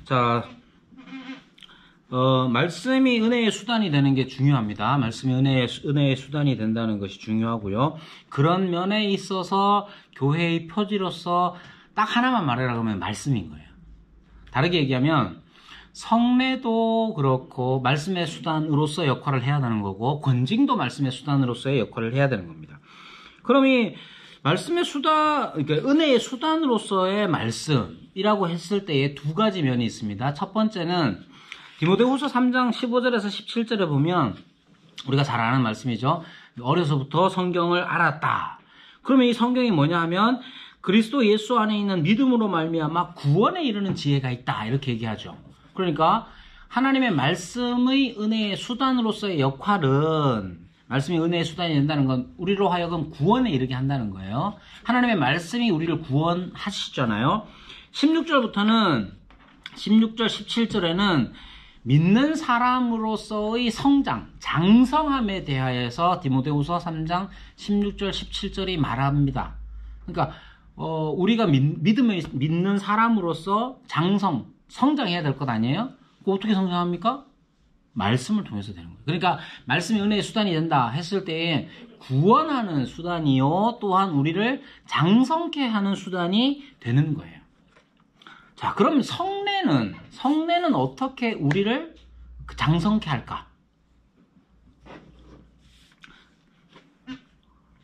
자, 말씀이 은혜의 수단이 되는 게 중요합니다. 말씀이 은혜의 수단이 된다는 것이 중요하고요. 그런 면에 있어서 교회의 표지로서 딱 하나만 말하라 그러면 말씀인 거예요. 다르게 얘기하면 성례도 그렇고 말씀의 수단으로서 역할을 해야 되는 거고, 권징도 말씀의 수단으로서의 역할을 해야 되는 겁니다. 그럼 이 말씀의 수단, 그러니까 은혜의 수단으로서의 말씀이라고 했을 때에 두 가지 면이 있습니다. 첫 번째는 디모데후서 3장 15절에서 17절에 보면 우리가 잘 아는 말씀이죠. 어려서부터 성경을 알았다. 그러면 이 성경이 뭐냐 하면 그리스도 예수 안에 있는 믿음으로 말미암아 구원에 이르는 지혜가 있다, 이렇게 얘기하죠. 그러니까 하나님의 말씀의 은혜의 수단으로서의 역할은, 말씀이 은혜의 수단이 된다는 건 우리로 하여금 구원에 이르게 한다는 거예요. 하나님의 말씀이 우리를 구원하시잖아요. 16절, 17절에는 믿는 사람으로서의 성장, 장성함에 대하여서 디모데후서 3장 16절, 17절이 말합니다. 그러니까 우리가 믿는 사람으로서 성장해야 될 것 아니에요? 그거 어떻게 성장합니까? 말씀을 통해서 되는 거예요. 그러니까 말씀이 은혜의 수단이 된다 했을 때에 구원하는 수단이요, 또한 우리를 장성케 하는 수단이 되는 거예요. 자, 그럼 성례는 어떻게 우리를 장성케 할까?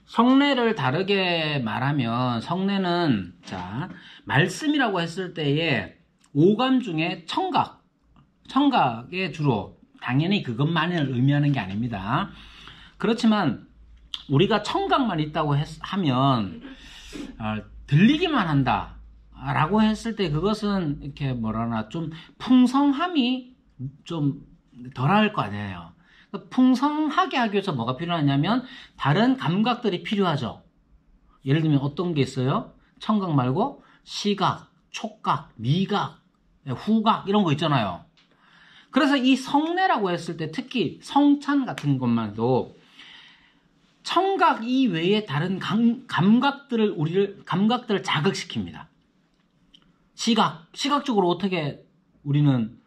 성례를 다르게 말하면, 성례는, 자, 말씀이라고 했을 때에 오감 중에 청각에 주로, 당연히 그것만을 의미하는 게 아닙니다. 그렇지만 우리가 청각만 있다고 하면 들리기만 한다 라고 했을 때 그것은 이렇게 좀 풍성함이 좀 덜할 거 아니에요. 풍성하게 하기 위해서 뭐가 필요하냐면 다른 감각들이 필요하죠. 예를 들면 어떤 게 있어요? 청각 말고 시각, 촉각, 미각, 후각 이런 거 있잖아요. 그래서 이 성례라고 했을 때 특히 성찬 같은 것만도 청각 이외에 다른 감각들을 자극시킵니다. 시각적으로 어떻게 우리는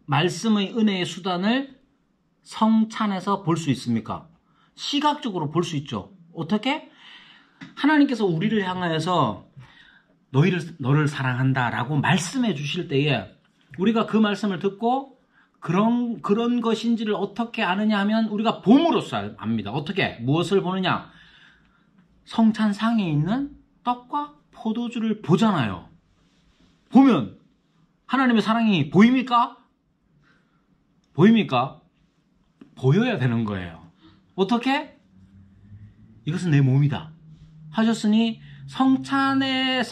말씀의 은혜의 수단을 성찬에서 볼 수 있습니까? 시각적으로 볼 수 있죠. 어떻게? 하나님께서 우리를 향하여서 너를 사랑한다 라고 말씀해 주실 때에 우리가 그 말씀을 듣고 그런 것인지를 어떻게 아느냐 하면 우리가 봄으로써 압니다. 어떻게? 무엇을 보느냐? 성찬상에 있는 떡과 포도주를 보잖아요. 보면 하나님의 사랑이 보입니까? 보입니까? 보여야 되는 거예요. 어떻게? 이것은 내 몸이다 하셨으니 성찬에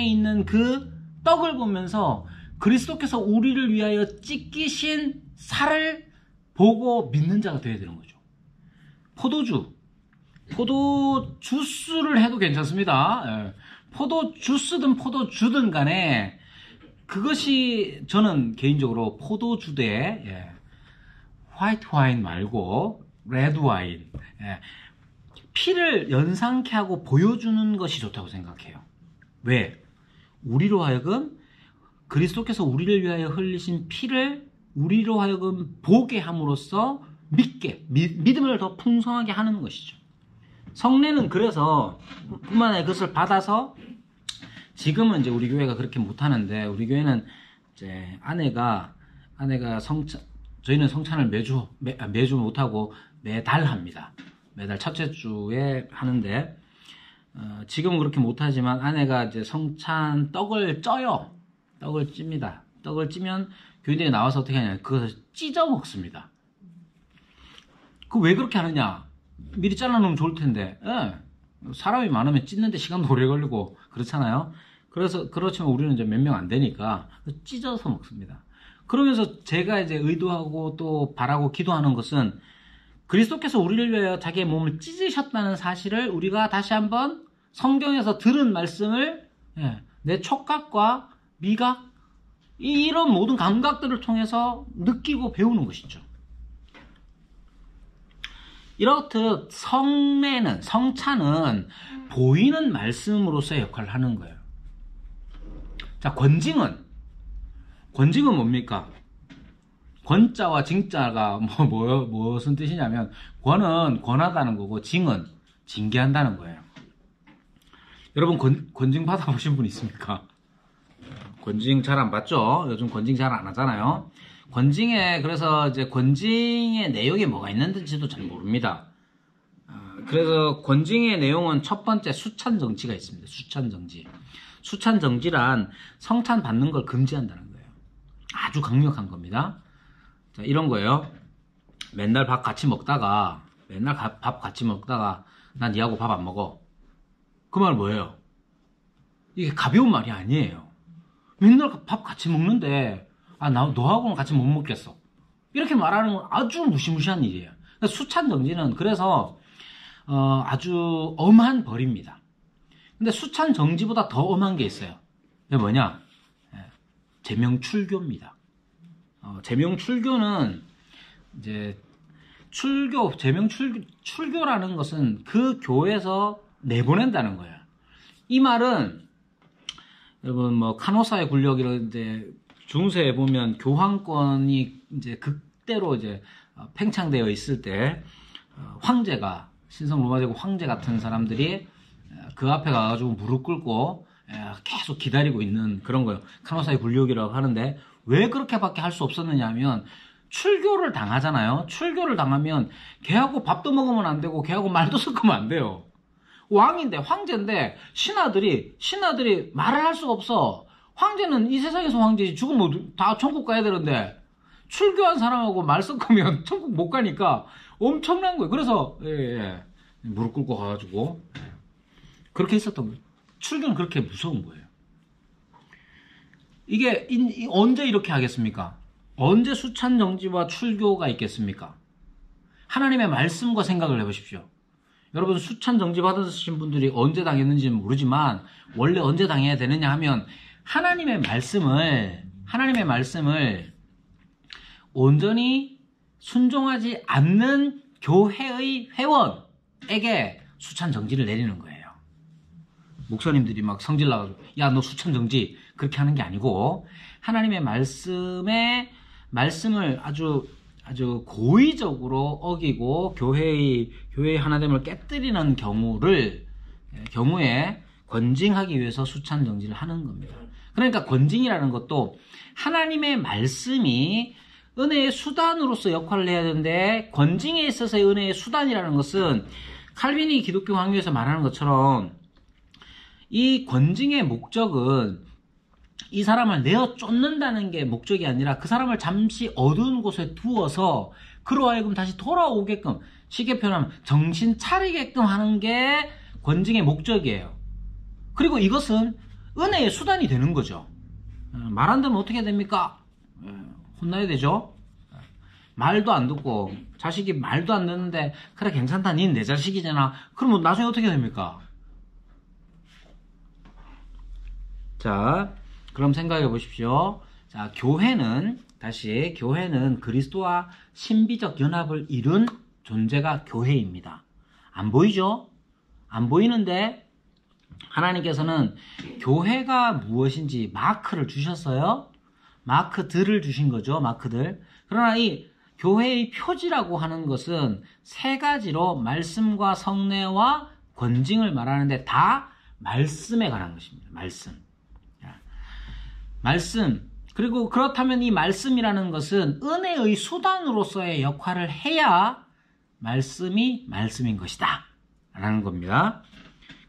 있는 그 떡을 보면서 그리스도께서 우리를 위하여 찢기신 살을 보고 믿는 자가 되어야 되는 거죠. 포도 주스를 해도 괜찮습니다. 포도 주스든 포도주든 간에 그것이 저는 개인적으로 포도주 대 화이트 와인 말고 레드 와인, 피를 연상케 하고 보여주는 것이 좋다고 생각해요. 왜? 우리로 하여금 그리스도께서 우리를 위하여 흘리신 피를 우리로 하여금 보게 함으로써 믿음을 더 풍성하게 하는 것이죠. 성례는 그래서 뿐만 아니라 그것을 받아서 지금은 이제 우리 교회가 그렇게 못하는데, 우리 교회는 이제 아내가 저희는 성찬을 매주 못하고 매달 합니다. 매달 첫째 주에 하는데, 지금은 그렇게 못하지만 아내가 이제 성찬 떡을 쪄요. 떡을 찝니다. 떡을 찌면 교인들이 나와서 어떻게 하냐, 그것을 찢어 먹습니다. 그 왜 그렇게 하느냐? 미리 잘라놓으면 좋을 텐데, 사람이 많으면 찢는데 시간도 오래 걸리고 그렇잖아요. 그렇지만 우리는 이제 몇 명 안 되니까 찢어서 먹습니다. 그러면서 제가 이제 의도하고 또 바라고 기도하는 것은 그리스도께서 우리를 위하여 자기의 몸을 찢으셨다는 사실을 우리가 다시 한번 성경에서 들은 말씀을 내 촉각과 미각, 이런 모든 감각들을 통해서 느끼고 배우는 것이죠. 이렇듯 성찬은 보이는 말씀으로서의 역할을 하는 거예요. 자, 자, 권징은 뭡니까? 권자와 징자가 무슨 뜻이냐면, 권은 권하다는 거고, 징은 징계한다는 거예요. 여러분, 권징 받아보신 분 있습니까? 권징 잘 안 받죠? 요즘 권징 잘 안 하잖아요. 그래서 이제 권징의 내용이 뭐가 있는지도 잘 모릅니다. 그래서 권징의 내용은 첫 번째 수찬정지가 있습니다. 수찬정지란 성찬 받는 걸 금지한다는 거예요. 아주 강력한 겁니다. 자, 이런 거예요. 맨날 밥 같이 먹다가 난 니하고 밥 안 먹어. 그 말 뭐예요? 이게 가벼운 말이 아니에요. 맨날 밥 같이 먹는데 너하고는 같이 못 먹겠어. 이렇게 말하는 건 아주 무시무시한 일이에요. 그러니까 수찬정지는 그래서 아주 엄한 벌입니다. 근데 수찬정지보다 더 엄한 게 있어요. 그게 뭐냐? 제명출교입니다. 제명출교는 이제 제명출교라는 것은 그 교회에서 내보낸다는 거예요. 이 말은 여러분 카노사의 굴력 이런데 중세에 보면 교황권이 이제 극대로 이제 팽창되어 있을 때 황제가 신성 로마제국 황제 같은 사람들이 그 앞에 가가지고 무릎 꿇고 계속 기다리고 있는 그런 거예요. 카노사의 굴욕이라고 하는데 왜 그렇게밖에 할 수 없었느냐 하면 출교를 당하잖아요. 출교를 당하면 걔하고 밥도 먹으면 안 되고 걔하고 말도 섞으면 안 돼요. 왕인데 황제인데 신하들이 말을 할 수가 없어. 황제는 이 세상에서 황제지 죽으면 다 천국 가야 되는데 출교한 사람하고 말 섞으면 천국 못 가니까 엄청난 거예요. 그래서 무릎 꿇고 가가지고 그렇게 했었던 거예요. 출교는 그렇게 무서운 거예요. 이게 언제 이렇게 하겠습니까? 언제 수찬정지와 출교가 있겠습니까? 하나님의 말씀과 생각을 해보십시오. 여러분 수찬정지 받으신 분들이 언제 당했는지는 모르지만 원래 언제 당해야 되느냐 하면 하나님의 말씀을 온전히 순종하지 않는 교회의 회원에게 수찬정지를 내리는 거예요. 목사님들이 막 성질 나가지고 야 너 수찬정지 그렇게 하는 게 아니고 하나님의 말씀을 아주 고의적으로 어기고 교회의 하나됨을 깨뜨리는 경우에 권징하기 위해서 수찬정지를 하는 겁니다. 그러니까 권징이라는 것도 하나님의 말씀이 은혜의 수단으로서 역할을 해야 되는데 권징에 있어서의 은혜의 수단이라는 것은 칼빈이 기독교 강요에서 말하는 것처럼 이 권징의 목적은 이 사람을 내어 쫓는다는 게 목적이 아니라 그 사람을 잠시 어두운 곳에 두어서 그로 하여금 다시 돌아오게끔 쉽게 표현하면 정신 차리게끔 하는 게 권징의 목적이에요. 그리고 이것은 은혜의 수단이 되는 거죠. 말 안 들으면 어떻게 됩니까? 혼나야 되죠. 말도 안 듣고 자식이 말도 안 듣는데 그래 괜찮다 니는 내 자식이잖아. 그러면 나중에 어떻게 됩니까? 자 그럼 생각해 보십시오. 자, 교회는 그리스도와 신비적 연합을 이룬 존재가 교회입니다. 안 보이죠? 안 보이는데 하나님께서는 교회가 무엇인지 마크를 주셨어요. 마크들을 주신 거죠. 마크들. 그러나 이 교회의 표지라고 하는 것은 세 가지로 말씀과 성례와 권징을 말하는데 다 말씀에 관한 것입니다. 말씀. 그리고 그렇다면 이 말씀이라는 것은 은혜의 수단으로서의 역할을 해야 말씀이 말씀인 것이다 라는 겁니다.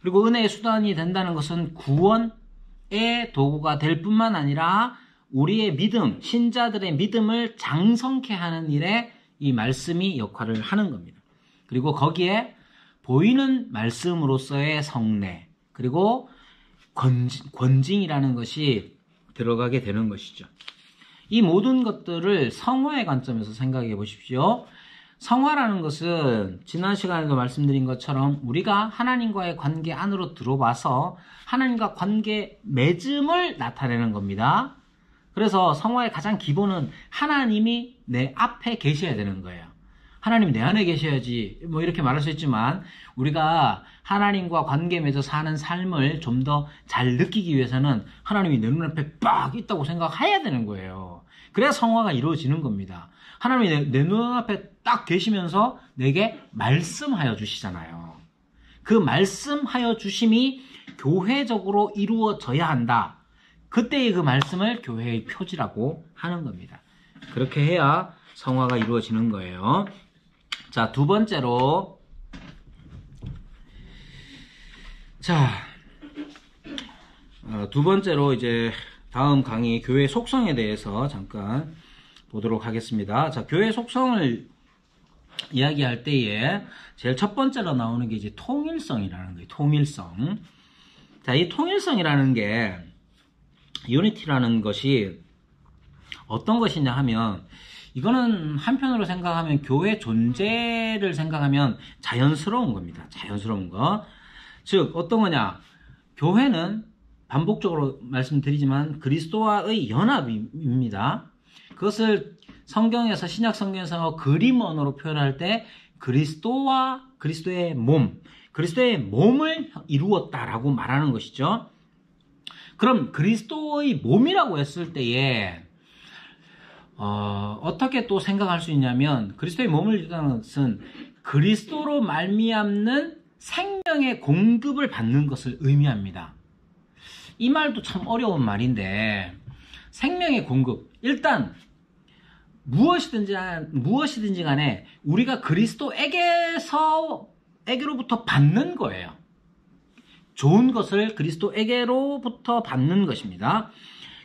그리고 은혜의 수단이 된다는 것은 구원의 도구가 될 뿐만 아니라 우리의 믿음, 신자들의 믿음을 장성케 하는 일에 이 말씀이 역할을 하는 겁니다. 그리고 거기에 보이는 말씀으로서의 성례, 그리고 권징이라는 것이 들어가게 되는 것이죠. 이 모든 것들을 성화의 관점에서 생각해 보십시오. 성화라는 것은 지난 시간에도 말씀드린 것처럼 우리가 하나님과의 관계 안으로 들어와서 하나님과 관계 맺음을 나타내는 겁니다. 그래서 성화의 가장 기본은 하나님이 내 앞에 계셔야 되는 거예요. 하나님 내 안에 계셔야지 뭐 이렇게 말할 수 있지만 우리가 하나님과 관계 맺어 사는 삶을 좀 더 잘 느끼기 위해서는 하나님이 내 눈앞에 빡 있다고 생각해야 되는 거예요. 그래야 성화가 이루어지는 겁니다. 하나님이 내 눈앞에 딱 계시면서 내게 말씀하여 주시잖아요. 그 말씀하여 주심이 교회적으로 이루어져야 한다. 그때의 그 말씀을 교회의 표지라고 하는 겁니다. 그렇게 해야 성화가 이루어지는 거예요. 자, 두 번째로 이제 다음 강의 교회 속성에 대해서 잠깐 보도록 하겠습니다. 자, 교회 속성을 이야기할 때에 제일 첫 번째로 나오는 게 이제 통일성이라는 거예요. 통일성. 자, 이 통일성이라는 게 유니티라는 것이 어떤 것이냐 하면 이거는 한편으로 생각하면 교회 존재를 생각하면 자연스러운 겁니다. 자연스러운 거. 즉 어떤 거냐? 교회는 반복적으로 말씀드리지만 그리스도와의 연합입니다. 그것을 성경에서 신약 성경에서 그림 언어로 표현할 때 그리스도와 그리스도의 몸, 그리스도의 몸을 이루었다라고 말하는 것이죠. 그럼 그리스도의 몸이라고 했을 때에 어떻게 또 생각할 수 있냐면 그리스도의 몸을 이루다는 것은 그리스도로 말미암는 생명의 공급을 받는 것을 의미합니다. 이 말도 참 어려운 말인데 생명의 공급, 일단 무엇이든지 간에 우리가 그리스도에게로부터 받는 거예요. 좋은 것을 그리스도에게로부터 받는 것입니다.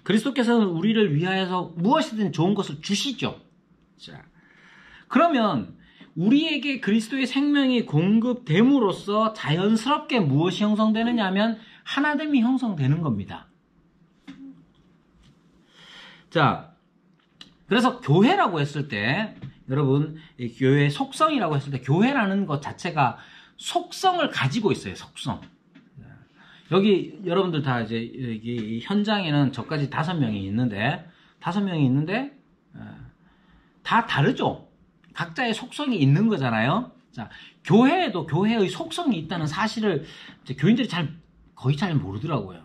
그리스도께서는 우리를 위하여서 무엇이든 좋은 것을 주시죠. 자, 그러면 우리에게 그리스도의 생명이 공급됨으로써 자연스럽게 무엇이 형성되느냐 하면 하나됨이 형성되는 겁니다. 자, 그래서 교회라고 했을 때 여러분 교회의 속성이라고 했을 때 교회라는 것 자체가 속성을 가지고 있어요. 속성. 여기 여러분들 다 이제 여기 현장에는 저까지 5명이 있는데 다 다르죠. 각자의 속성이 있는 거잖아요. 자, 교회에도 교회의 속성이 있다는 사실을 이제 교인들이 거의 잘 모르더라고요.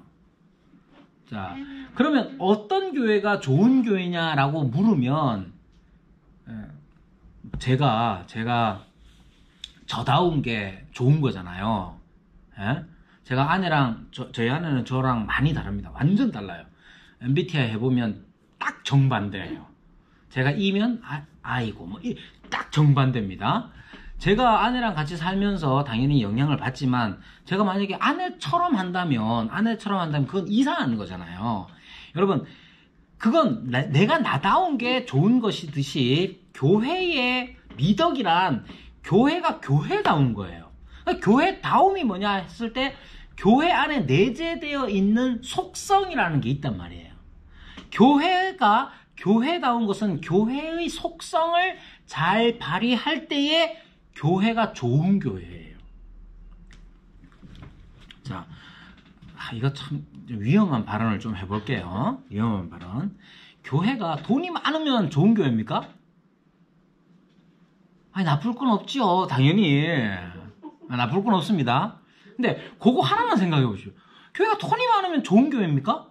자, 그러면 어떤 교회가 좋은 교회냐라고 물으면 제가 저다운 게 좋은 거잖아요. 예? 제가 아내랑 저희 아내는 저랑 많이 다릅니다. 완전 달라요. MBTI 해보면 딱 정반대예요. 제가 E면 I고 뭐 딱 정반대입니다. 제가 아내랑 같이 살면서 당연히 영향을 받지만 제가 만약에 아내처럼 한다면 그건 이상한 거잖아요. 여러분, 그건 내가 나다운 게 좋은 것이듯이 교회의 미덕이란 교회가 교회다운 거예요. 그러니까 교회다움이 뭐냐 했을 때 교회 안에 내재되어 있는 속성이라는 게 있단 말이에요. 교회가 교회다운 것은 교회의 속성을 잘 발휘할 때에 교회가 좋은 교회예요. 자, 이거 참 위험한 발언을 좀 해볼게요. 위험한 발언. 교회가 돈이 많으면 좋은 교회입니까? 아니, 나쁠 건 없지요. 당연히. 나쁠 건 없습니다. 근데 그거 하나만 생각해 보시오. 교회가 돈이 많으면 좋은 교회입니까?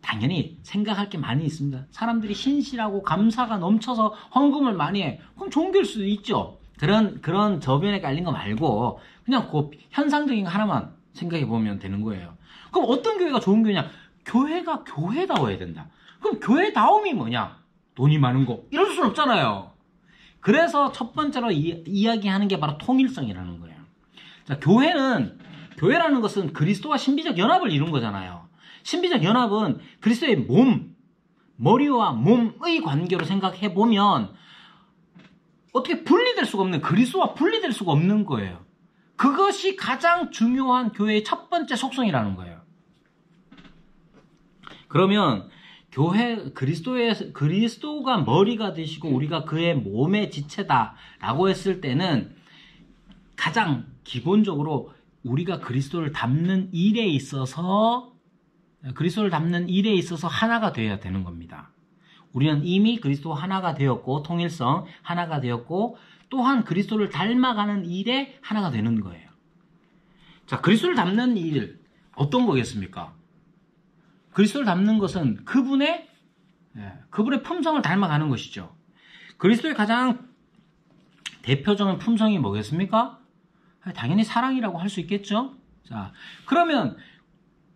당연히 생각할 게 많이 있습니다. 사람들이 신실하고 감사가 넘쳐서 헌금을 많이 해. 그럼 좋은 교회일 수도 있죠. 그런 저변에 깔린 거 말고 그냥 그 현상적인 거 하나만 생각해 보면 되는 거예요. 그럼 어떤 교회가 좋은 교회냐? 교회가 교회다워야 된다. 그럼 교회다움이 뭐냐? 돈이 많은 거. 이럴 수는 없잖아요. 그래서 첫 번째로 이야기하는 게 바로 통일성이라는 거예요. 자, 교회라는 것은 그리스도와 신비적 연합을 이룬 거잖아요. 신비적 연합은 그리스도의 몸, 머리와 몸의 관계로 생각해 보면 어떻게 분리될 수가 없는, 그리스도와 분리될 수가 없는 거예요. 그것이 가장 중요한 교회의 첫 번째 속성이라는 거예요. 그러면 그리스도가 머리가 되시고 우리가 그의 몸의 지체다라고 했을 때는 가장 기본적으로 우리가 그리스도를 담는 일에 있어서 하나가 되어야 되는 겁니다. 우리는 이미 그리스도와 하나가 되었고, 통일성 하나가 되었고, 또한 그리스도를 닮아가는 일에 하나가 되는 거예요. 자, 그리스도를 닮는 일 어떤 거겠습니까? 그리스도를 닮는 것은 그분의 품성을 닮아가는 것이죠. 그리스도의 가장 대표적인 품성이 뭐겠습니까? 당연히 사랑이라고 할 수 있겠죠. 자, 그러면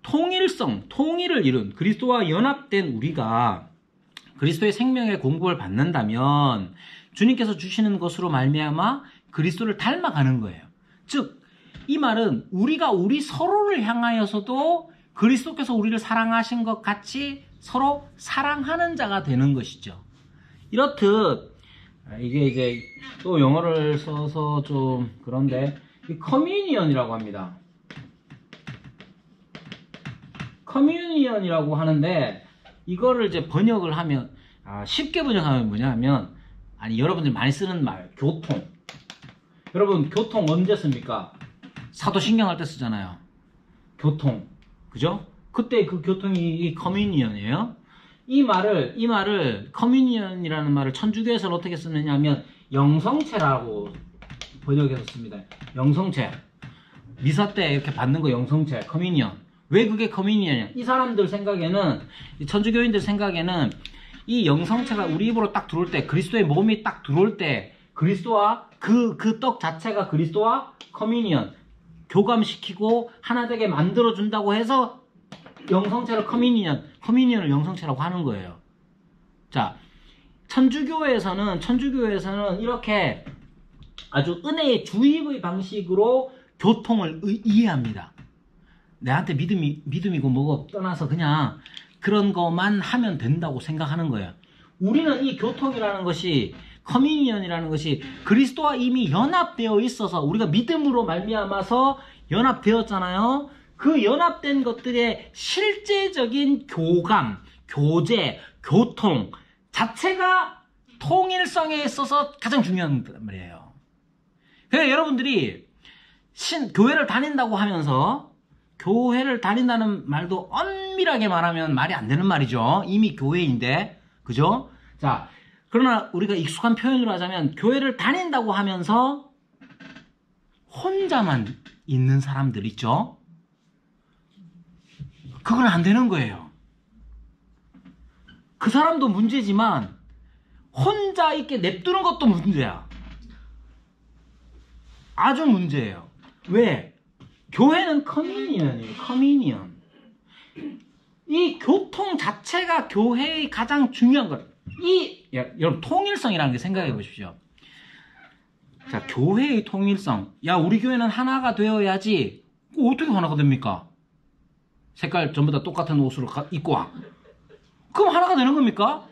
통일을 이룬 그리스도와 연합된 우리가 그리스도의 생명의 공급을 받는다면 주님께서 주시는 것으로 말미암아 그리스도를 닮아가는 거예요. 즉, 이 말은 우리가 우리 서로를 향하여서도 그리스도께서 우리를 사랑하신 것 같이 서로 사랑하는 자가 되는 것이죠. 이렇듯 이게 이제 또 영어를 써서 좀 그런데 이 커뮤니언이라고 합니다. 커뮤니언이라고 하는데 이거를 이제 번역을 하면 쉽게 번역하면 뭐냐면 여러분들이 많이 쓰는 말 교통. 여러분 교통 언제 씁니까? 사도신경 할 때 쓰잖아요. 교통. 그죠? 그때 그 교통이 이 커뮤니언이에요. 이 말을 커뮤니언이라는 말을 천주교에서는 어떻게 쓰느냐 하면 영성체라고 번역해서 씁니다. 영성체. 미사 때 이렇게 받는 거 영성체, 커뮤니언. 왜 그게 커뮤니언이야? 이 사람들 생각에는, 이 천주교인들 생각에는 이 영성체가 우리 입으로 딱 들어올 때, 그리스도의 몸이 딱 들어올 때, 그리스도와 그 떡 자체가 그리스도와 커뮤니언, 교감시키고 하나 되게 만들어준다고 해서 영성체를 커뮤니언을 영성체라고 하는 거예요. 자, 천주교에서는 이렇게 아주 은혜의 주입의 방식으로 교통을 이해합니다. 내한테 믿음이고 뭐고 떠나서 그냥 그런 것만 하면 된다고 생각하는 거예요. 우리는 이 교통이라는 것이, 커뮤니언이라는 것이 그리스도와 이미 연합되어 있어서 우리가 믿음으로 말미암아서 연합되었잖아요. 그 연합된 것들의 실제적인 교감, 교제, 교통 자체가 통일성에 있어서 가장 중요한 말이에요. 그러니까 여러분들이 교회를 다닌다고 하면서, 교회를 다닌다는 말도 엄밀하게 말하면 말이 안 되는 말이죠. 이미 교회인데. 그죠? 자, 그러나 우리가 익숙한 표현으로 하자면 교회를 다닌다고 하면서 혼자만 있는 사람들 있죠? 그건 안 되는 거예요. 그 사람도 문제지만 혼자 있게 냅두는 것도 문제야. 아주 문제예요. 왜? 교회는 커뮤니언이에요. 커뮤니언. 이 교통 자체가 교회의 가장 중요한 것. 여러분 통일성이라는 게 생각해 보십시오. 자, 교회의 통일성. 야, 우리 교회는 하나가 되어야지. 어떻게 하나가 됩니까? 색깔 전부 다 똑같은 옷으로 입고 와. 그럼 하나가 되는 겁니까?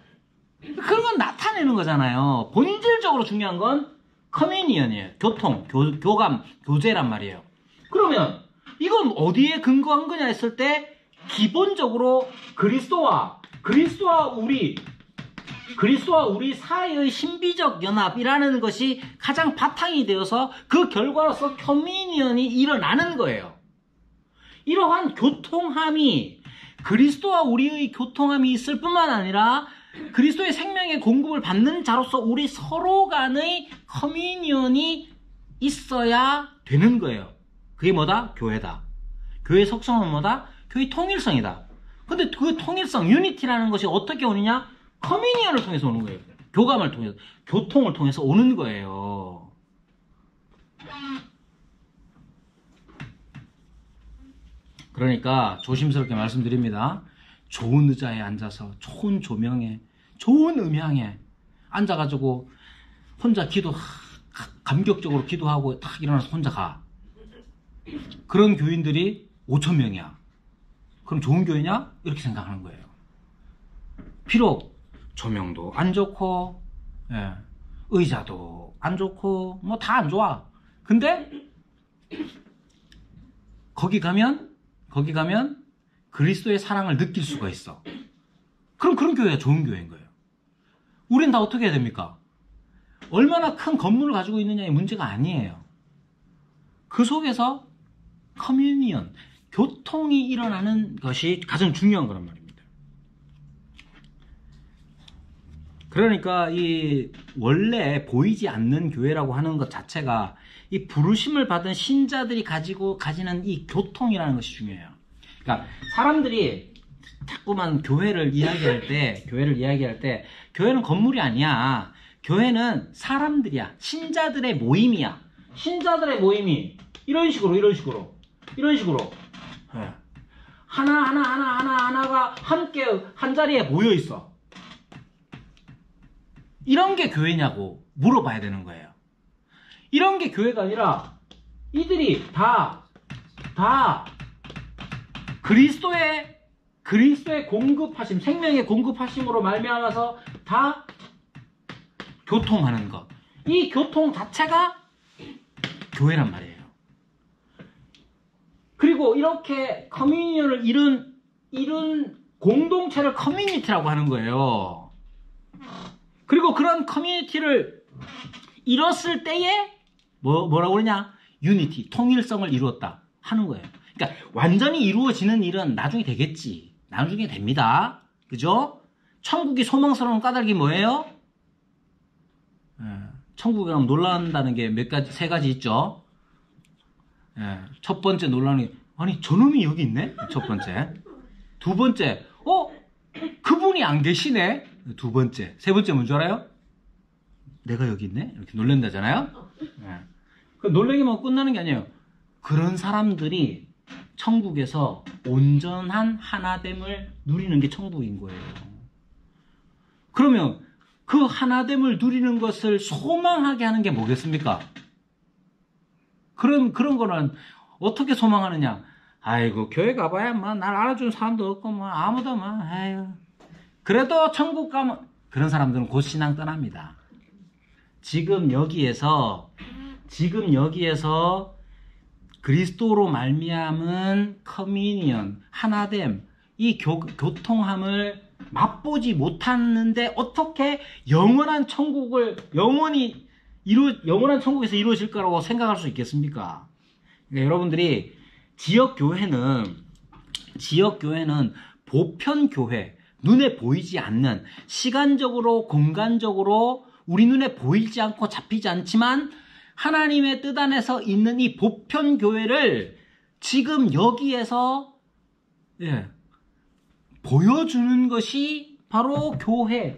그런 건 나타내는 거잖아요. 본질적으로 중요한 건 커뮤니언이에요. 교통, 교감, 교제란 말이에요. 그러면 이건 어디에 근거한 거냐 했을 때 기본적으로 그리스도와 우리 사이의 신비적 연합이라는 것이 가장 바탕이 되어서 그 결과로서 커뮤니언이 일어나는 거예요. 이러한 교통함이, 그리스도와 우리의 교통함이 있을 뿐만 아니라 그리스도의 생명의 공급을 받는 자로서 우리 서로 간의 커뮤니언이 있어야 되는 거예요. 그게 뭐다? 교회다. 교회의 속성은 뭐다? 교회의 통일성이다. 근데 그 통일성, 유니티라는 것이 어떻게 오느냐? 커뮤니언을 통해서 오는 거예요. 교감을 통해서, 교통을 통해서 오는 거예요. 그러니까 조심스럽게 말씀드립니다. 좋은 의자에 앉아서 좋은 조명에 좋은 음향에 앉아가지고 혼자 감격적으로 기도하고 탁 일어나서 혼자 가. 그런 교인들이 5,000명이야. 그럼 좋은 교회냐? 이렇게 생각하는 거예요. 비록 조명도 안 좋고, 의자도 안 좋고, 뭐 다 안 좋아. 근데 거기 가면 그리스도의 사랑을 느낄 수가 있어. 그럼 그런 교회가 좋은 교회인 거예요. 우린 다 어떻게 해야 됩니까? 얼마나 큰 건물을 가지고 있느냐의 문제가 아니에요. 그 속에서 커뮤니언, 교통이 일어나는 것이 가장 중요한 거란 말입니다. 그러니까 이 원래 보이지 않는 교회라고 하는 것 자체가 이 부르심을 받은 신자들이 가지는 이 교통이라는 것이 중요해요. 그러니까 사람들이 자꾸만 교회를 이야기할 때 교회는 건물이 아니야. 교회는 사람들이야. 신자들의 모임이야. 신자들의 모임이 이런 식으로 네. 하나가 함께 한 자리에 모여 있어. 이런 게 교회냐고 물어봐야 되는 거예요. 이런 게 교회가 아니라 이들이 다 그리스도의 공급하심, 생명의 공급하심으로 말미암아서 다 교통하는 것. 이 교통 자체가 교회란 말이에요. 그리고 이렇게 커뮤니언을 이룬 공동체를 커뮤니티라고 하는 거예요. 그리고 그런 커뮤니티를 이뤘을 때에 뭐라고 그러냐? 유니티, 통일성을 이루었다 하는 거예요. 그러니까 완전히 이루어지는 일은 나중에 되겠지. 나중에 됩니다. 그죠? 천국이 소망스러운 까닭이 뭐예요? 천국에 가면 놀란다는 게 세 가지 있죠. 첫 번째 놀라는 게, 아니, 저놈이 여기 있네? 첫 번째. 두 번째, 그분이 안 계시네? 두 번째. 세 번째 뭔 줄 알아요? 내가 여기 있네? 이렇게 놀란다잖아요? 그 놀래기만 끝나는 게 아니에요. 그런 사람들이 천국에서 온전한 하나됨을 누리는 게 천국인 거예요. 그러면 그 하나됨을 누리는 것을 소망하게 하는 게 뭐겠습니까? 그런 거는 어떻게 소망하느냐? 아이고, 교회 가봐야 뭐 날 알아주는 사람도 없고 뭐 아무도 뭐 아유. 그래도 천국 가면 그런 사람들은 곧 신앙 떠납니다. 지금 여기에서 그리스도로 말미암은 커뮤니언, 하나됨, 이 교통함을 맛보지 못하는데 어떻게 영원한 천국에서 이루어질 거라고 생각할 수 있겠습니까? 그러니까 여러분들이 지역교회는 보편교회, 눈에 보이지 않는, 시간적으로, 공간적으로 우리 눈에 보이지 않고 잡히지 않지만 하나님의 뜻 안에서 있는 이 보편교회를 지금 여기에서 보여주는 것이 바로 교회,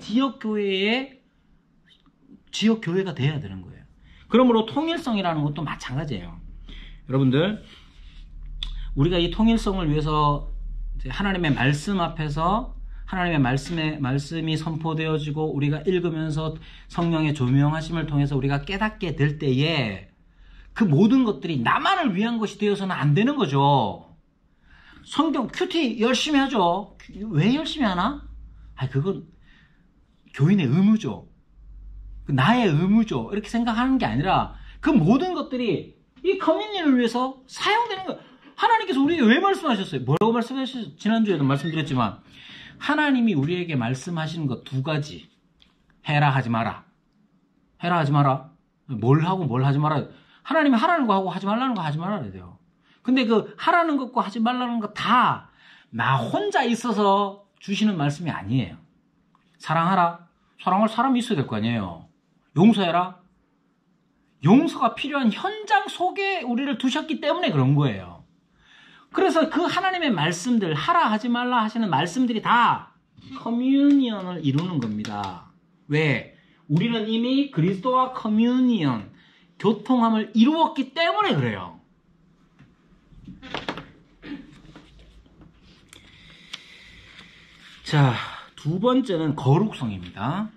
지역교회가 돼야 되는 거예요. 그러므로 통일성이라는 것도 마찬가지예요. 여러분들, 우리가 이 통일성을 위해서 하나님의 말씀 앞에서 하나님의 말씀이 선포되어지고 우리가 읽으면서 성령의 조명하심을 통해서 우리가 깨닫게 될 때에 그 모든 것들이 나만을 위한 것이 되어서는 안 되는 거죠. 성경 큐티 열심히 하죠. 왜 열심히 하나? 그건 교인의 의무죠. 나의 의무죠. 이렇게 생각하는 게 아니라 그 모든 것들이 이 커뮤니티를 위해서 사용되는 거예요. 하나님께서 우리에게 왜 말씀하셨어요? 뭐라고 말씀하셨어요? 지난주에도 말씀드렸지만 하나님이 우리에게 말씀하시는 것 두 가지. 해라 하지 마라. 해라 하지 마라. 뭘 하고 뭘 하지 마라. 하나님이 하라는 거 하고 하지 말라는 거 하지 말아야 돼요. 근데 그 하라는 것과 하지 말라는 거 다 나 혼자 있어서 주시는 말씀이 아니에요. 사랑하라. 사랑할 사람이 있어야 될 거 아니에요. 용서해라. 용서가 필요한 현장 속에 우리를 두셨기 때문에 그런 거예요. 그래서 그 하나님의 말씀들, 하라 하지 말라 하시는 말씀들이 다 커뮤니언을 이루는 겁니다. 왜? 우리는 이미 그리스도와 커뮤니언, 교통함을 이루었기 때문에 그래요. 자, 두 번째는 거룩성입니다.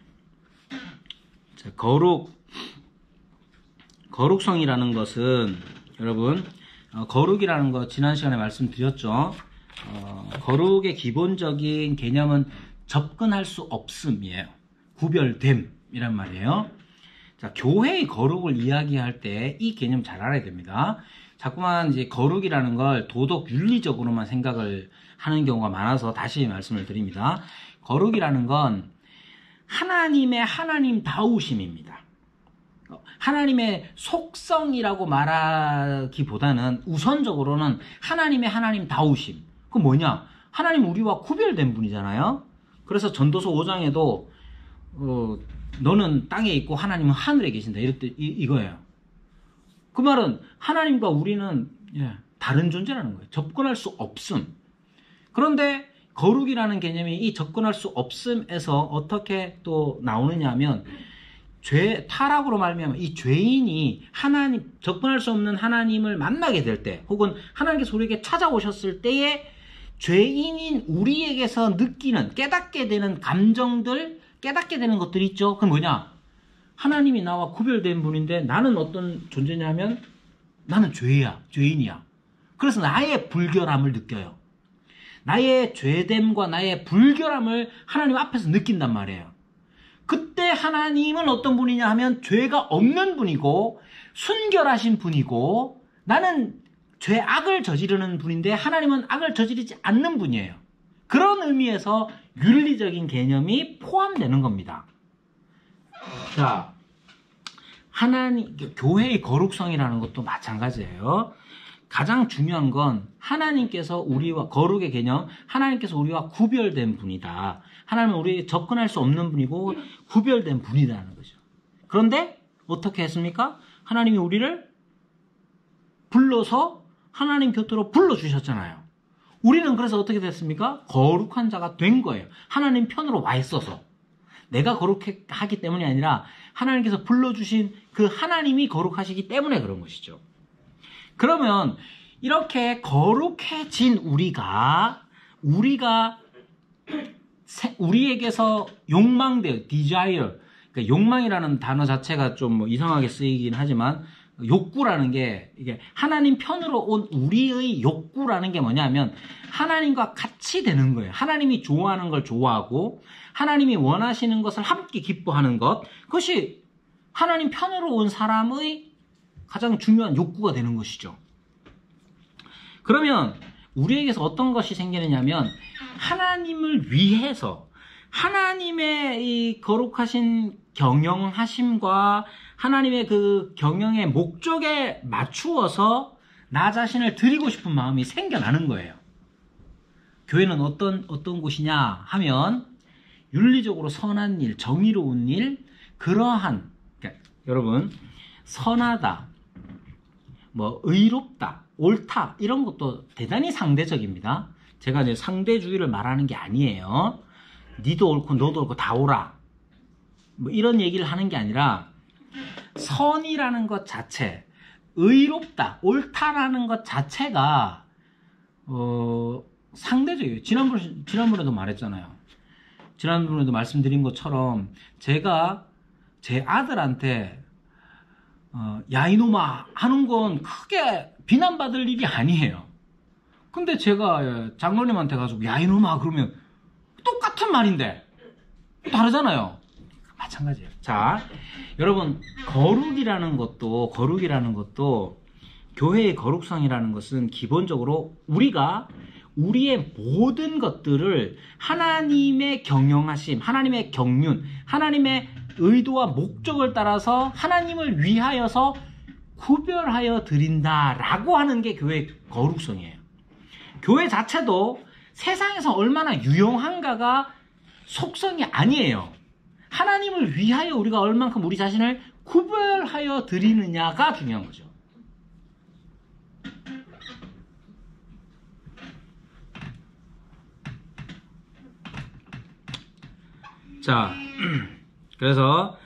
자, 거룩성이라는 것은 여러분, 거룩이라는 거 지난 시간에 말씀드렸죠. 거룩의 기본적인 개념은 접근할 수 없음이에요. 구별됨이란 말이에요. 자, 교회의 거룩을 이야기할 때 이 개념 잘 알아야 됩니다. 자꾸만 이제 거룩이라는 걸 도덕 윤리적으로만 생각을 하는 경우가 많아서 다시 말씀을 드립니다. 거룩이라는 건 하나님의 하나님다우심입니다. 하나님의 속성이라고 말하기보다는 우선적으로는 하나님의 하나님다우심. 그건 뭐냐? 하나님 우리와 구별된 분이잖아요. 그래서 전도서 5장에도 너는 땅에 있고 하나님은 하늘에 계신다. 이거예요. 그 말은 하나님과 우리는 다른 존재라는 거예요. 접근할 수 없음. 그런데 거룩이라는 개념이 이 접근할 수 없음에서 어떻게 또 나오느냐 하면 타락으로 말미암아 이 죄인이 접근할 수 없는 하나님을 만나게 될 때, 혹은 하나님께서 우리에게 찾아오셨을 때에 죄인인 우리에게서 느끼는, 깨닫게 되는 감정들, 깨닫게 되는 것들이 있죠. 그건 뭐냐? 하나님이 나와 구별된 분인데 나는 어떤 존재냐면 나는 죄인이야. 그래서 나의 불결함을 느껴요. 나의 죄됨과 나의 불결함을 하나님 앞에서 느낀단 말이에요. 그때 하나님은 어떤 분이냐 하면 죄가 없는 분이고 순결하신 분이고, 나는 악을 저지르는 분인데 하나님은 악을 저지르지 않는 분이에요. 그런 의미에서 윤리적인 개념이 포함되는 겁니다. 자, 교회의 거룩성이라는 것도 마찬가지예요. 가장 중요한 건 하나님께서 우리와, 거룩의 개념, 하나님께서 우리와 구별된 분이다. 하나님은 우리에게 접근할 수 없는 분이고 구별된 분이라는 거죠. 그런데 어떻게 했습니까? 하나님이 우리를 불러서 하나님 곁으로 불러주셨잖아요. 우리는 그래서 어떻게 됐습니까? 거룩한 자가 된 거예요. 하나님 편으로 와 있어서. 내가 거룩하기 때문이 아니라 하나님께서 불러주신 그 하나님이 거룩하시기 때문에 그런 것이죠. 그러면 이렇게 거룩해진 우리에게서 욕망돼요. desire. 그러니까 욕망이라는 단어 자체가 좀 이상하게 쓰이긴 하지만, 욕구라는 게, 이게 하나님 편으로 온 우리의 욕구라는 게 뭐냐면 하나님과 같이 되는 거예요. 하나님이 좋아하는 걸 좋아하고 하나님이 원하시는 것을 함께 기뻐하는 것, 그것이 하나님 편으로 온 사람의 가장 중요한 욕구가 되는 것이죠. 그러면 우리에게서 어떤 것이 생기느냐면, 하나님을 위해서 하나님의 이 거룩하신 경영하심과 하나님의 그 경영의 목적에 맞추어서 나 자신을 드리고 싶은 마음이 생겨나는 거예요. 교회는 어떤 곳이냐 하면 윤리적으로 선한 일, 정의로운 일, 그러니까 여러분, 선하다, 의롭다, 옳다, 이런 것도 대단히 상대적입니다. 제가 이제 상대주의를 말하는 게 아니에요. 니도 옳고 너도 옳고 다 옳아, 이런 얘기를 하는 게 아니라, 선이라는 것 자체, 의롭다, 옳다라는 것 자체가 상대적이에요. 지난번에도 말했잖아요. 지난번에도 말씀드린 것처럼 제가 제 아들한테 야 이놈아 하는 건 크게 비난받을 일이 아니에요. 근데 제가 장로님한테 가지고 야 이놈아 그러면 똑같은 말인데 다르잖아요. 마찬가지예요. 자, 여러분, 거룩이라는 것도 교회의 거룩성이라는 것은 기본적으로 우리가 우리의 모든 것들을 하나님의 경영하심, 하나님의 경륜, 하나님의 의도와 목적을 따라서 하나님을 위하여서 구별하여 드린다라고 하는 게 교회의 거룩성이에요. 교회 자체도 세상에서 얼마나 유용한가가 속성이 아니에요. 하나님을 위하여 우리가 얼만큼 우리 자신을 구별하여 드리느냐가 중요한 거죠. 자, 그래서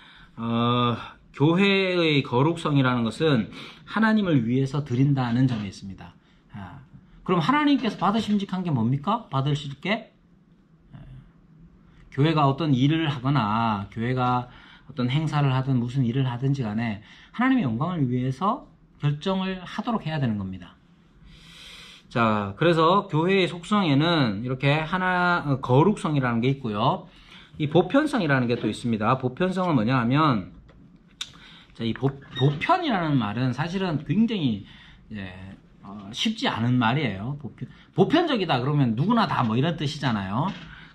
교회의 거룩성이라는 것은 하나님을 위해서 드린다는 점이 있습니다. 그럼 하나님께서 받으심직한 게 뭡니까? 받으실 게? 교회가 어떤 일을 하거나 교회가 어떤 행사를 하든 무슨 일을 하든지 간에 하나님의 영광을 위해서 결정을 하도록 해야 되는 겁니다. 자, 그래서 교회의 속성에는 이렇게 거룩성이라는 게 있고요. 이 보편성이라는 게 또 있습니다. 보편성은 뭐냐 하면, 자, 이 보편이라는 말은 사실은 굉장히 쉽지 않은 말이에요. 보편적이다 그러면 누구나 다 이런 뜻이잖아요.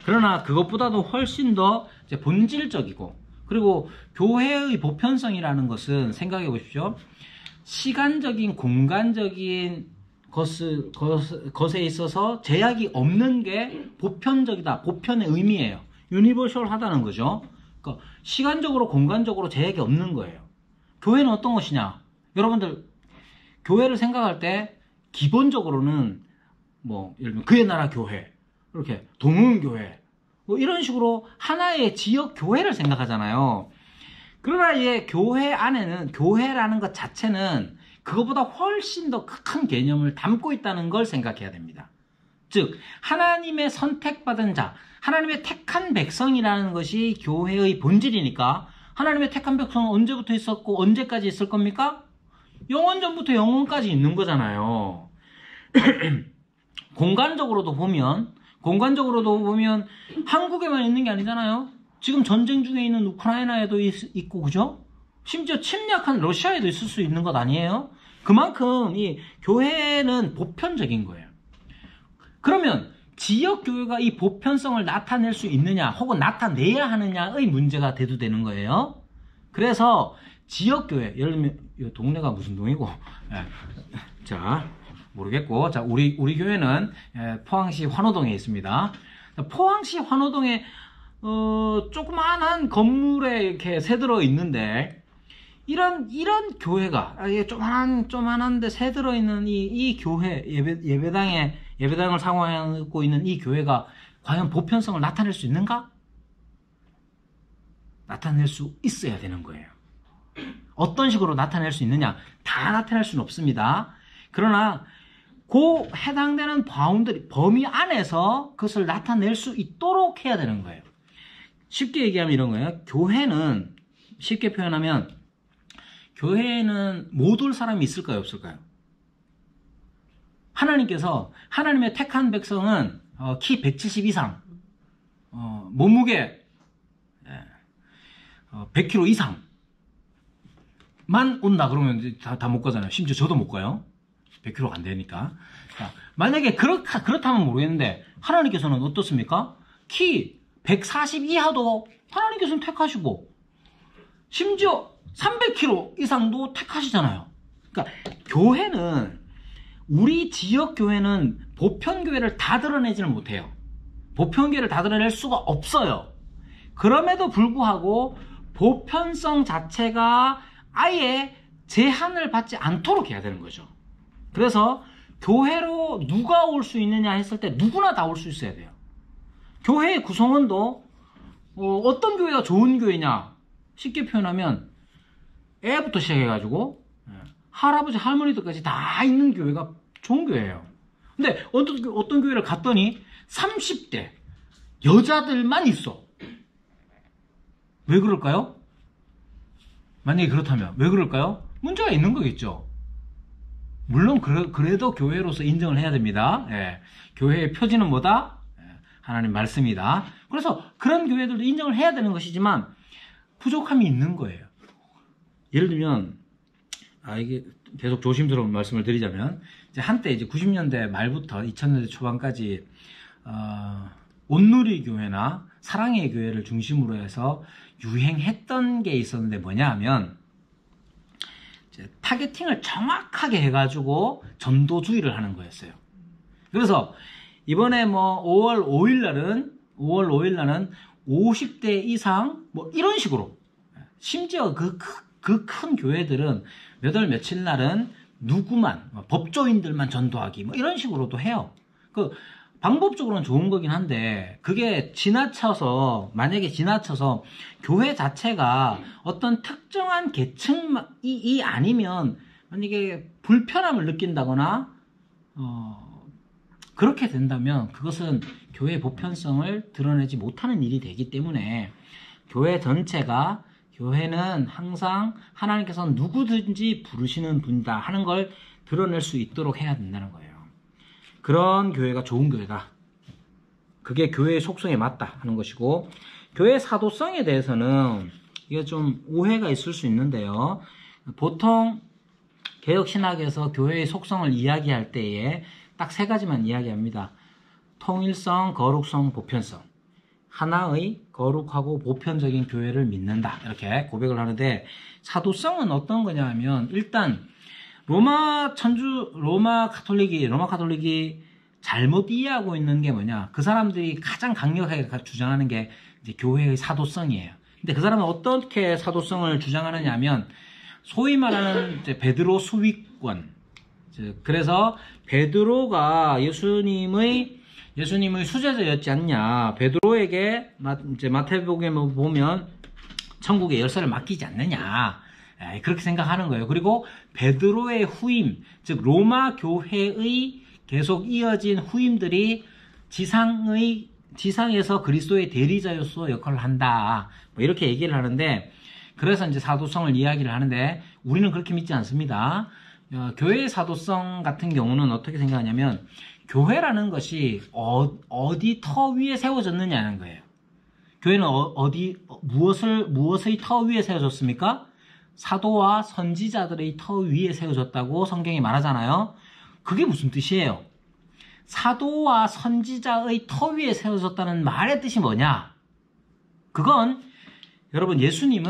그러나 그것보다도 훨씬 더 본질적이고, 그리고 교회의 보편성이라는 것은 생각해 보십시오. 시간적인, 공간적인 것에 있어서 제약이 없는 게 보편적이다. 보편의 의미예요. 유니버셜하다는 거죠. 그러니까 시간적으로 공간적으로 제약이 없는 거예요. 교회는 어떤 것이냐? 여러분들 교회를 생각할 때 기본적으로는 뭐 예를 들면 그의 나라 교회, 이렇게 동흥교회 뭐 이런 식으로 하나의 지역 교회를 생각하잖아요. 그러나 이 교회 안에는 교회라는 것 자체는 그것보다 훨씬 더 큰 개념을 담고 있다는 걸 생각해야 됩니다. 즉 하나님의 선택받은 자, 하나님의 택한 백성이라는 것이 교회의 본질이니까 하나님의 택한 백성은 언제부터 있었고 언제까지 있을 겁니까? 영원전부터 영원까지 있는 거잖아요. 공간적으로도 보면 한국에만 있는 게 아니잖아요. 지금 전쟁 중에 있는 우크라이나에도 있고, 그죠? 심지어 침략한 러시아에도 있을 수 있는 것 아니에요? 그만큼 이 교회는 보편적인 거예요. 그러면 지역교회가 이 보편성을 나타낼 수 있느냐 혹은 나타내야 하느냐의 문제가 대두되는 거예요. 그래서 지역교회, 예를 들면 이 동네가 무슨 동이고, 자 모르겠고, 자 우리 교회는 포항시 환호동에 있습니다. 포항시 환호동에 조그마한 건물에 이렇게 새들어 있는데 이런 교회가 조그만한데 새들어 있는 이 교회 예배당을 사용하고 있는 이 교회가 과연 보편성을 나타낼 수 있는가? 나타낼 수 있어야 되는 거예요. 어떤 식으로 나타낼 수 있느냐? 다 나타낼 수는 없습니다. 그러나 그 해당되는 범위 안에서 그것을 나타낼 수 있도록 해야 되는 거예요. 쉽게 얘기하면 이런 거예요. 교회는 쉽게 표현하면 교회에는 못 올 사람이 있을까요, 없을까요? 하나님께서 하나님의 택한 백성은 키 170 이상, 몸무게 100kg 이상만 온다 그러면 다 못 가잖아요. 심지어 저도 못 가요. 100kg 안 되니까. 자, 만약에 그렇다면 모르겠는데 하나님께서는 어떻습니까? 키 140 이하도 하나님께서는 택하시고 심지어 300kg 이상도 택하시잖아요. 그러니까 교회는, 우리 지역 교회는 보편교회를 다 드러내지는 못해요. 보편교회를 다 드러낼 수가 없어요. 그럼에도 불구하고 보편성 자체가 아예 제한을 받지 않도록 해야 되는 거죠. 그래서 교회로 누가 올 수 있느냐 했을 때 누구나 다 올 수 있어야 돼요. 교회의 구성원도 어떤 교회가 좋은 교회냐, 쉽게 표현하면 애부터 시작해가지고 할아버지 할머니들까지 다 있는 교회가 좋은 교회예요. 근데 어떤 교회를 갔더니 30대 여자들만 있어. 왜 그럴까요? 만약에 그렇다면 왜 그럴까요? 문제가 있는 거겠죠. 물론 그래도 교회로서 인정을 해야 됩니다. 교회의 표지는 뭐다? 하나님 말씀이다. 그래서 그런 교회들도 인정을 해야 되는 것이지만 부족함이 있는 거예요. 예를 들면 이게 계속 조심스러운 말씀을 드리자면, 한때 이제 90년대 말부터 2000년대 초반까지 온누리 교회나 사랑의 교회를 중심으로 해서 유행했던 게 있었는데 뭐냐 하면 타겟팅을 정확하게 해가지고 전도주의를 하는 거였어요. 그래서 이번에 뭐 5월 5일 날은 50대 이상 뭐 이런 식으로, 심지어 그 큰 교회들은 몇 월 며칠 날은 누구만, 법조인들만 전도하기 뭐 이런 식으로도 해요. 그 방법적으로는 좋은 거긴 한데 그게 만약에 지나쳐서 교회 자체가 어떤 특정한 계층이 아니면 만약에 불편함을 느낀다거나 그렇게 된다면 그것은 교회의 보편성을 드러내지 못하는 일이 되기 때문에 교회 전체가, 교회는 항상 하나님께서 누구든지 부르시는 분이다 하는 걸 드러낼 수 있도록 해야 된다는 거예요. 그런 교회가 좋은 교회다. 그게 교회의 속성에 맞다 하는 것이고, 교회의 사도성에 대해서는 이게 좀 오해가 있을 수 있는데요. 보통 개혁신학에서 교회의 속성을 이야기할 때에 딱 세 가지만 이야기합니다. 통일성, 거룩성, 보편성. 하나의 거룩하고 보편적인 교회를 믿는다, 이렇게 고백을 하는데, 사도성은 어떤 거냐 하면, 일단 로마 카톨릭이 잘못 이해하고 있는 게 뭐냐, 그 사람들이 가장 강력하게 주장하는 게 이제 교회의 사도성이에요. 근데 그 사람은 어떻게 사도성을 주장하느냐 하면 소위 말하는 이제 베드로 수위권. 그래서 베드로가 예수님의 수제자였지 않냐. 베드로에게 이제 마태복음에 보면 천국의 열쇠를 맡기지 않느냐. 그렇게 생각하는 거예요. 그리고 베드로의 후임, 즉 로마 교회의 계속 이어진 후임들이 지상에서 그리스도의 대리자로서 역할을 한다. 뭐 이렇게 얘기를 하는데, 그래서 이제 사도성을 이야기를 하는데, 우리는 그렇게 믿지 않습니다. 교회의 사도성 같은 경우는 어떻게 생각하냐면, 교회라는 것이 어디 터 위에 세워졌느냐는 거예요. 교회는 무엇의 터 위에 세워졌습니까? 사도와 선지자들의 터 위에 세워졌다고 성경이 말하잖아요. 그게 무슨 뜻이에요? 사도와 선지자의 터 위에 세워졌다는 말의 뜻이 뭐냐? 그건 여러분 예수님이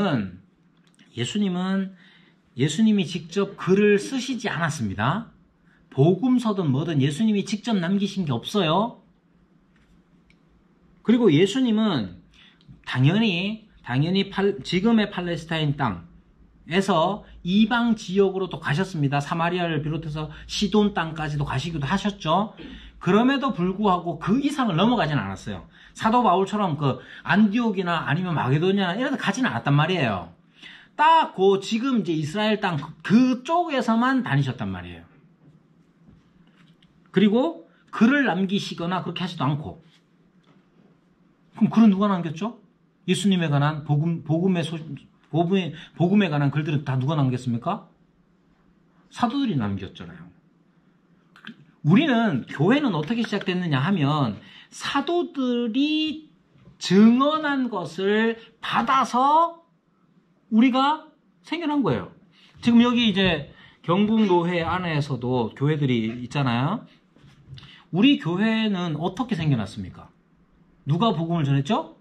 직접 글을 쓰시지 않았습니다. 복음서든 뭐든 예수님이 직접 남기신 게 없어요. 그리고 예수님은 당연히 지금의 팔레스타인 땅에서 이방 지역으로 또 가셨습니다. 사마리아를 비롯해서 시돈 땅까지도 가시기도 하셨죠. 그럼에도 불구하고 그 이상을 넘어가진 않았어요. 사도 바울처럼 그 안디옥이나 아니면 마게도니아나 이런 데 가지는 않았단 말이에요. 딱 그 지금 이제 이스라엘 땅 그쪽에서만 다니셨단 말이에요. 그리고 글을 남기시거나 그렇게 하지도 않고. 그럼 글은 누가 남겼죠? 예수님에 관한 복음에 관한 글들은 다 누가 남겼습니까? 사도들이 남겼잖아요. 우리는 교회는 어떻게 시작됐느냐 하면 사도들이 증언한 것을 받아서 우리가 생겨난 거예요. 지금 여기 이제 경북노회 안에서도 교회들이 있잖아요. 우리 교회는 어떻게 생겨났습니까? 누가 복음을 전했죠?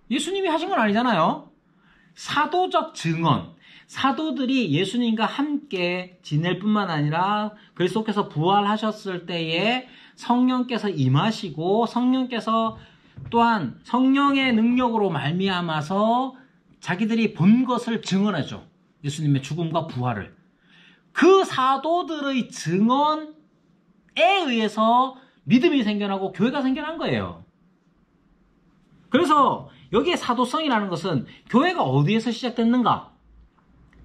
예수님이 하신 건 아니잖아요. 사도적 증언, 사도들이 예수님과 함께 지낼 뿐만 아니라 그리스도께서 부활하셨을 때에 성령께서 임하시고 성령께서 또한 성령의 능력으로 말미암아서 자기들이 본 것을 증언하죠. 예수님의 죽음과 부활을. 그 사도들의 증언에 의해서 믿음이 생겨나고 교회가 생겨난 거예요. 그래서 여기에 사도성이라는 것은 교회가 어디에서 시작됐는가?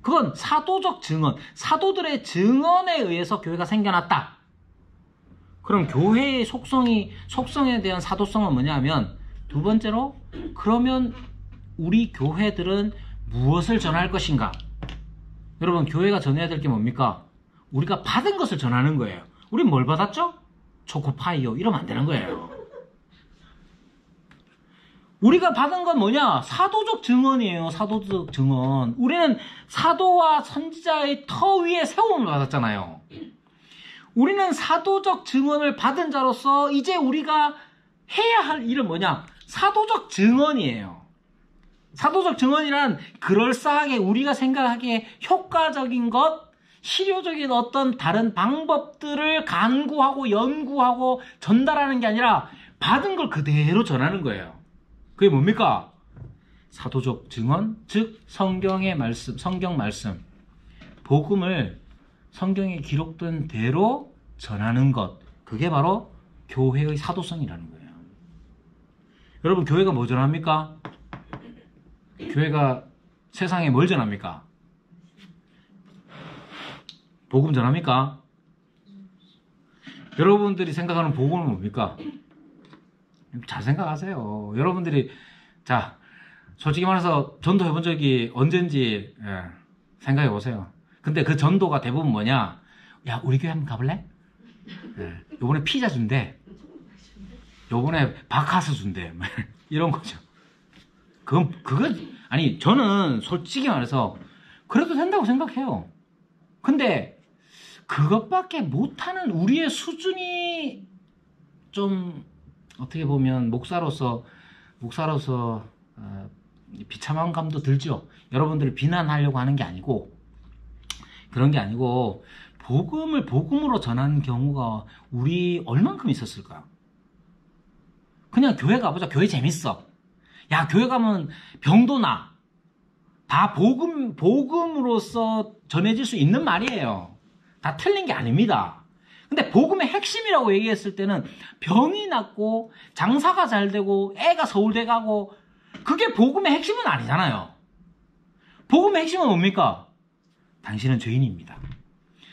그건 사도적 증언, 사도들의 증언에 의해서 교회가 생겨났다. 그럼 교회의 속성에 대한 사도성은 뭐냐 하면 두 번째로 그러면 우리 교회들은 무엇을 전할 것인가? 여러분 교회가 전해야 될 게 뭡니까? 우리가 받은 것을 전하는 거예요. 우린 뭘 받았죠? 초코파이요. 이러면 안 되는 거예요. 우리가 받은 건 뭐냐? 사도적 증언이에요. 사도적 증언. 우리는 사도와 선지자의 터 위에 세움을 받았잖아요. 우리는 사도적 증언을 받은 자로서 이제 우리가 해야 할 일은 뭐냐? 사도적 증언이에요. 사도적 증언이란 그럴싸하게 우리가 생각하기에 효과적인 것, 실효적인 어떤 다른 방법들을 간구하고 연구하고 전달하는 게 아니라 받은 걸 그대로 전하는 거예요. 그게 뭡니까? 사도적 증언, 즉 성경의 말씀, 성경 말씀, 복음을 성경에 기록된 대로 전하는 것, 그게 바로 교회의 사도성이라는 거예요. 여러분 교회가 뭐 전합니까? 교회가 세상에 뭘 전합니까? 복음 전합니까? 여러분들이 생각하는 복음은 뭡니까? 잘 생각하세요. 여러분들이 자 솔직히 말해서 전도 해본 적이 언젠지 생각해 보세요. 근데 그 전도가 대부분 뭐냐? 야 우리 교회 한번 가볼래? 요번에 피자 준대. 요번에 바카스 준대. 이런 거죠. 그건 아니 저는 솔직히 말해서 그래도 된다고 생각해요. 근데 그것밖에 못하는 우리의 수준이 좀 어떻게 보면 목사로서 비참한 감도 들죠. 여러분들을 비난하려고 하는 게 아니고 그런 게 아니고 복음을 복음으로 전하는 경우가 우리 얼만큼 있었을까요? 그냥 교회 가보자. 교회 재밌어. 야 교회 가면 병도 나. 다 복음으로서 전해질 수 있는 말이에요. 다 틀린 게 아닙니다. 근데 복음의 핵심이라고 얘기했을 때는 병이 낫고 장사가 잘 되고 애가 서울대 가고 그게 복음의 핵심은 아니잖아요. 복음의 핵심은 뭡니까? 당신은 죄인입니다.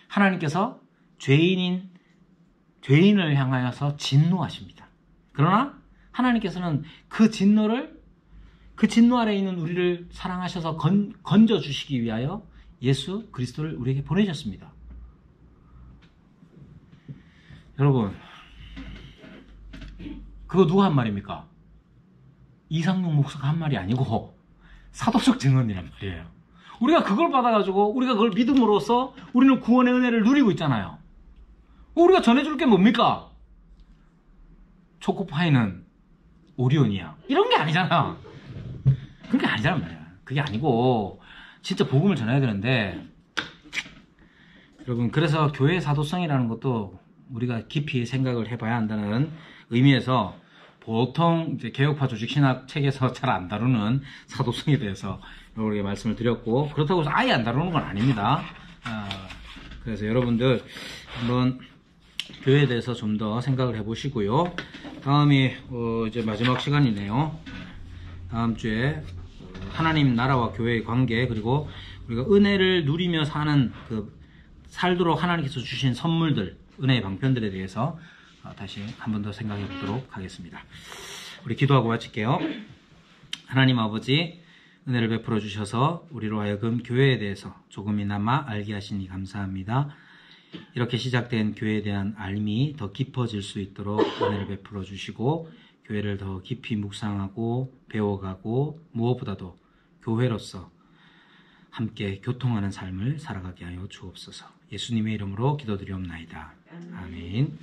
하나님께서 죄인을 향하여서 진노하십니다. 그러나 하나님께서는 그 진노 아래에 있는 우리를 사랑하셔서 건져주시기 위하여 예수 그리스도를 우리에게 보내셨습니다. 여러분, 그거 누가 한 말입니까? 이상용 목사가 한 말이 아니고 사도적 증언이란 말이에요. 우리가 그걸 받아가지고 우리가 그걸 믿음으로써 우리는 구원의 은혜를 누리고 있잖아요. 우리가 전해줄 게 뭡니까? 초코파이는 오리온이야. 이런 게 아니잖아. 그런 게 아니잖아 말이야. 그게 아니고 진짜 복음을 전해야 되는데, 여러분, 그래서 교회의 사도성이라는 것도 우리가 깊이 생각을 해봐야 한다는 의미에서 보통 이제 개혁파 조직 신학 책에서 잘 안 다루는 사도성에 대해서 여러분에게 말씀을 드렸고, 그렇다고 해서 아예 안 다루는 건 아닙니다. 그래서 여러분들 한번 교회에 대해서 좀 더 생각을 해보시고요. 다음이 이제 마지막 시간이네요. 다음 주에 하나님 나라와 교회의 관계, 그리고 우리가 은혜를 누리며 사는 살도록 하나님께서 주신 선물들, 은혜의 방편들에 대해서 다시 한 번 더 생각해 보도록 하겠습니다. 우리 기도하고 마칠게요. 하나님 아버지, 은혜를 베풀어 주셔서 우리로 하여금 교회에 대해서 조금이나마 알게 하시니 감사합니다. 이렇게 시작된 교회에 대한 알미 더 깊어질 수 있도록 은혜를 베풀어 주시고, 교회를 더 깊이 묵상하고 배워가고, 무엇보다도 교회로서 함께 교통하는 삶을 살아가게 하여 주옵소서. 예수님의 이름으로 기도드리옵나이다. 아멘.